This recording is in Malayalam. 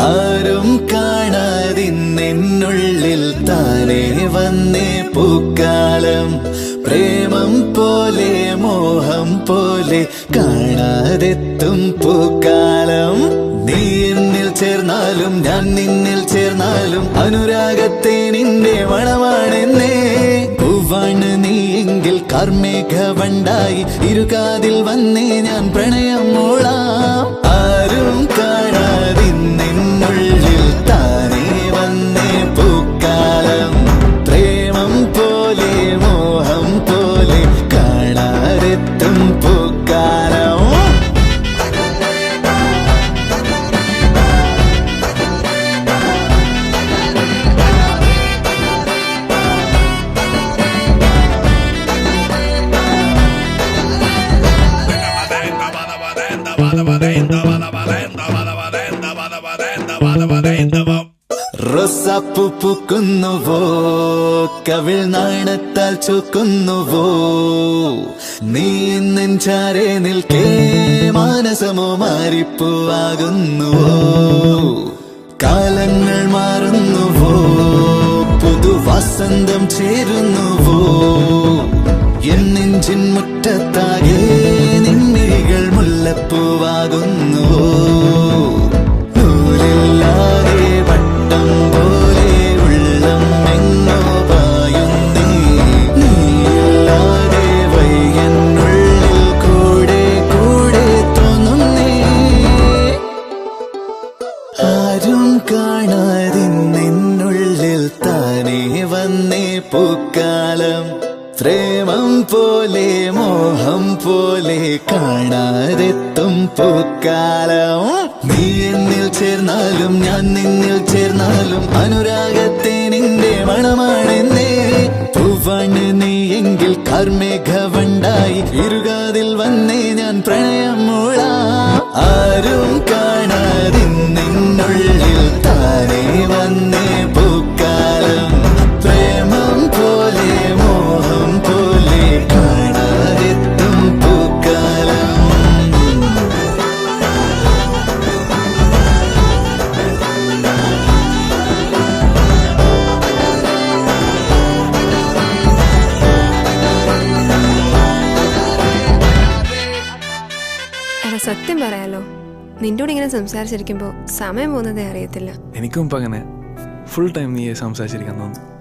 ആരും കാണാതിന്നുള്ളിൽ താനേ വന്നേ പൂക്കാലം. പ്രേമം പോലെ മോഹം പോലെ കാണാതെത്തും പൂക്കാലം. നീ എന്നിൽ ചേർന്നാലും ഞാൻ നിന്നിൽ ചേർന്നാലും അനുരാഗത്തെ നിന്റെ മണമാണെന്നേ. പൂവാണ് നീ എങ്കിൽ കാർമേഘവണ്ടായി ഇരുകാതിൽ വന്നേ ഞാൻ പ്രണയം മൂളാം. ആരും കാണാതിന്നുള്ളിൽ താനേ വന്നേ പൂക്കാലം. പ്രേമം പോലെ മോഹം പോലെ കാണാതെത്തും പൂക്കാലം. റോസാപ്പൂ പൂക്കുന്നുവോ, കവിൾ നാണത്താൽ ചുക്കുന്നുവോ, നീ നെഞ്ചാരെ നിൽക്കേ മാനസമോ മാറിപ്പൂവാകുന്നുവോ. കാലങ്ങൾ മാറുന്നുവോ, പുതുവസന്തം ചേരുന്നുവോ, എൻ നെഞ്ചിൻ മുറ്റത്താകെ നിന്നിഴികൾ മുല്ലപ്പൂവാകുന്നുവോ. നൂലില്ലാതെ വട്ടം പോലെ ഉള്ളം എങ്ങോ പായുന്നേ, നീയില്ലാതെ വയ്യനുള്ളിൽ കൂടെ കൂടെ തോന്നുന്നേ. ആരും കാണാതിന്നുള്ളിൽ താനേ വന്നേ പൂക്കാലം. പ്രേമം പോലെ മോഹം പോലെ കാണാതെത്തും പൂക്കാലം. നീ എന്നിൽ ചേർന്നാലും ഞാൻ നിന്നിൽ ചേർന്നാലും അനുരാഗത്തെ നിന്റെ മണമാണെന്നേ. പൂവാണ് നീ എങ്കിൽ കാർമേഘവണ്ടായി ഇരുകാതിൽ വന്നേ ഞാൻ പ്രണയം മൂളാം. ആരും കാണാതിന്നുള്ളിൽ താനേ വന്നേ പൂക്കാലം. പ്രേമം പോലെ മോഹം പോലെ കാണാതെത്തും പൂക്കാലം. എടാ സത്യം പറയാലോ, നിന്നോട് ഇങ്ങനെ സംസാരിച്ചിരിക്കുമ്പോ സമയം പോകുന്നതേ അറിയത്തില്ല. എനിക്കും ഇപ്പം അങ്ങനെ ഫുൾ ടൈം നീ സംസാരിച്ചിരിക്കാൻ തോന്നുന്നു.